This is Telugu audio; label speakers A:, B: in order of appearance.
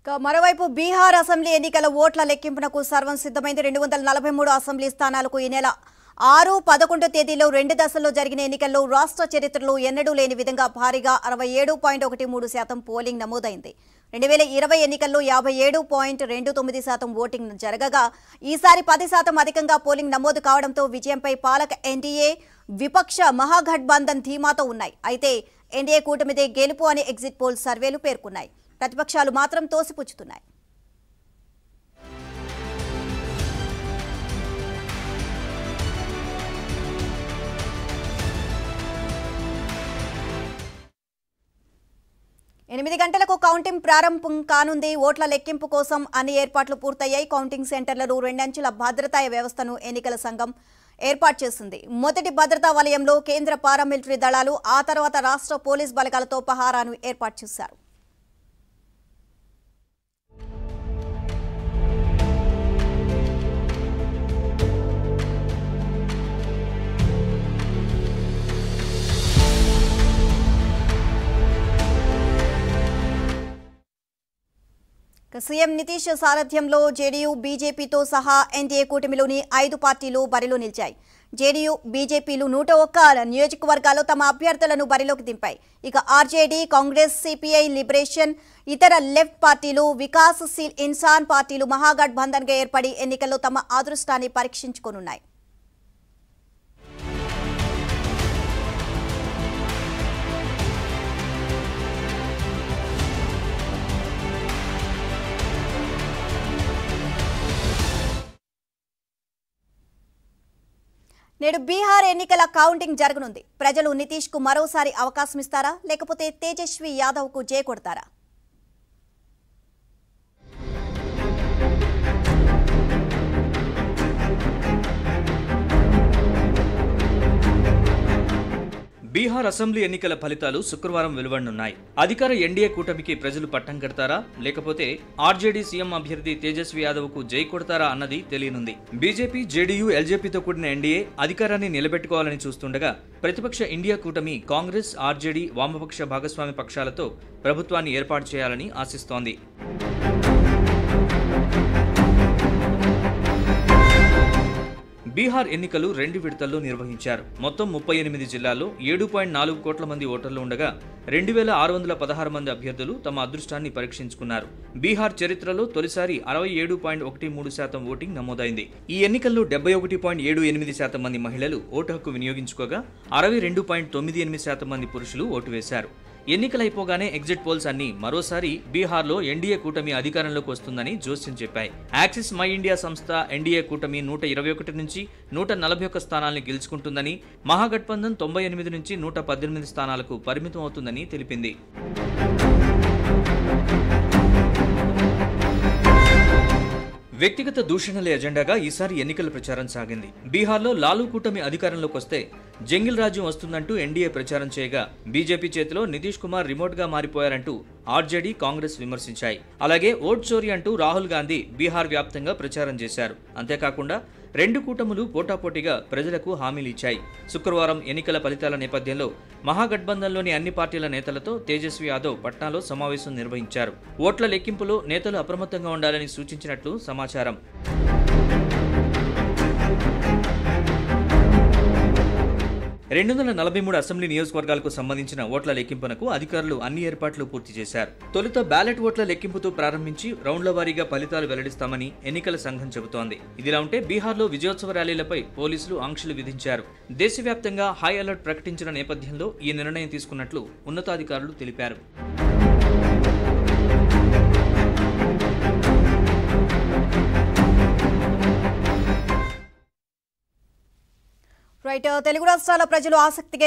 A: మరోవైపు బీహార్ అసెంబ్లీ ఎన్నికల ఓట్ల లెక్కింపునకు సర్వం సిద్ధమైంది. 243 అసెంబ్లీ స్థానాలకు ఈ నెల 6, 11 తేదీలో 2 దశల్లో జరిగిన ఎన్నికల్లో రాష్ట్ర చరిత్రలో ఎన్నడూ లేని విధంగా భారీగా 67.13% పోలింగ్ నమోదైంది. 2020 ఎన్నికల్లో 57.29% ఓటింగ్ జరగగా ఈసారి 10% అధికంగా పోలింగ్ నమోదు కావడంతో విజయంపై పాలక ఎన్డీఏ, విపక్ష మహాగఠబంధన్ ధీమాతో ఉన్నాయి. అయితే ఎన్డీఏ కూటమిదే గెలుపు అని ఎగ్జిట్ పోల్ సర్వేలు పేర్కొన్నాయి. ప్రతిపక్షాలు మాత్రం తోసిపుచ్చుతున్నాయి. ఎనిమిది గంటలకు కౌంటింగ్ ప్రారంభం కానుంది. ఓట్ల లెక్కింపు కోసం అన్ని ఏర్పాట్లు పూర్తయ్యాయి. కౌంటింగ్ సెంటర్లలో 2 అంచెల భద్రతా వ్యవస్థను ఎన్నికల సంఘం ఏర్పాటు చేసింది. మొదటి భద్రతా వలయంలో కేంద్ర పారామిలిటరీ దళాలు, ఆ తర్వాత రాష్ట్ర పోలీస్ బలగాలతో పహారాను ఏర్పాటు చేశారు. సీఎం నితీష్ సారథ్యంలో జేడీయూ, బీజేపీతో సహా ఎన్డీఏ కూటమిలోని 5 పార్టీలు బరిలో నిలిచాయి. జేడీయూ, బీజేపీలు 101 నియోజకవర్గాల్లో తమ అభ్యర్థులను బరిలోకి దింపాయి. ఇక ఆర్జేడీ, కాంగ్రెస్, సిపిఐ, లిబరేషన్, ఇతర లెఫ్ట్ పార్టీలు, వికాసశీల్ ఇన్సాన్ పార్టీలు మహాగఠబంధన్గా ఏర్పడి ఎన్నికల్లో తమ అదృష్టాన్ని పరీక్షించుకోనున్నాయి. నేడు బీహార్ ఎన్నికల కౌంటింగ్ జరగనుంది. ప్రజలు నితీష్ కు మరోసారి అవకాశం ఇస్తారా, లేకపోతే తేజస్వి యాదవ్ కు జై కొడతారా?
B: బీహార్ అసెంబ్లీ ఎన్నికల ఫలితాలు శుక్రవారం వెలువడనున్నాయి. అధికార ఎన్డీఏ కూటమికి ప్రజలు పట్టం కడతారా, లేకపోతే ఆర్జేడీ సీఎం అభ్యర్థి తేజస్వి యాదవ్ కు జై కొడతారా అన్నది తెలియనుంది. బీజేపీ, జేడీయూ, ఎల్జేపీతో కూడిన ఎన్డీఏ అధికారాన్ని నిలబెట్టుకోవాలని చూస్తుండగా ప్రతిపక్ష ఇండియా కూటమి కాంగ్రెస్, ఆర్జేడీ, వామపక్ష భాగస్వామి పక్షాలతో ప్రభుత్వాన్ని ఏర్పాటు చేయాలని ఆశిస్తోంది. బీహార్ ఎన్నికలు 2 విడతల్లో నిర్వహించారు. మొత్తం 38 జిల్లాల్లో 7.4 కోట్ల మంది ఓటర్లు ఉండగా 2616 మంది అభ్యర్థులు తమ అదృష్టాన్ని పరీక్షించుకున్నారు. బీహార్ చరిత్రలో తొలిసారి 67.13% ఓటింగ్ నమోదైంది. ఈ ఎన్నికల్లో 71.78% మంది మహిళలు ఓటు హక్కు వినియోగించుకోగా 62.98% మంది పురుషులు ఓటు వేశారు. ఎన్నికలైపోగానే ఎగ్జిట్ పోల్స్ అన్ని మరోసారి బీహార్లో ఎన్డీఏ కూటమి అధికారంలోకి వస్తుందని జోస్యం చెప్పాయి. యాక్సిస్ మై ఇండియా సంస్థ ఎన్డీఏ కూటమి 121 నుంచి 141 స్థానాలను గెలుచుకుంటుందని, మహాగఠబంధన్ 98 నుంచి 118 స్థానాలకు పరిమితం అవుతుందని తెలిపింది. వ్యక్తిగత దూషణల ఎజెండాగా ఈసారి ఎన్నికల ప్రచారం సాగింది. బీహార్లో లాలూ కూటమి అధికారంలోకి వస్తే జంగిల్ రాజ్యం వస్తుందంటూ ఎన్డీఏ ప్రచారం చేయగా బీజేపీ చేతిలో నితీష్ కుమార్ రిమోట్ గా మారిపోయారంటూ ఆర్జేడీ, కాంగ్రెస్ విమర్శించాయి. అలాగే ఓట్ చోరీ అంటూ రాహుల్ గాంధీ బీహార్ వ్యాప్తంగా ప్రచారం చేశారు. అంతేకాకుండా 2 కూటములు పోటాపోటీగా ప్రజలకు హామీలు ఇచ్చాయి. శుక్రవారం ఎన్నికల ఫలితాల నేపథ్యంలో మహాగఠబంధన్లోని అన్ని పార్టీల నేతలతో తేజస్వి యాదవ్ పట్నాలో సమావేశం నిర్వహించారు. ఓట్ల లెక్కింపులో నేతలు అప్రమత్తంగా ఉండాలని సూచించినట్లు సమాచారం. రెండు 243 అసెంబ్లీ నియోజకవర్గాలకు సంబంధించిన ఓట్ల లెక్కింపునకు అధికారులు అన్ని ఏర్పాట్లు పూర్తి చేశారు. తొలుత బ్యాలెట్ ఓట్ల లెక్కింపుతో ప్రారంభించి రౌండ్ల వారీగా ఫలితాలు వెల్లడిస్తామని ఎన్నికల సంఘం చెబుతోంది. ఇదిలా ఉంటే బీహార్లో విజయోత్సవ ర్యాలీలపై పోలీసులు ఆంక్షలు విధించారు. దేశవ్యాప్తంగా హై అలర్ట్ ప్రకటించిన నేపథ్యంలో ఈ నిర్ణయం తీసుకున్నట్లు ఉన్నతాధికారులు తెలిపారు.
A: తెలుగు రాష్ట్రాల ప్రజలు ఆసక్తిగా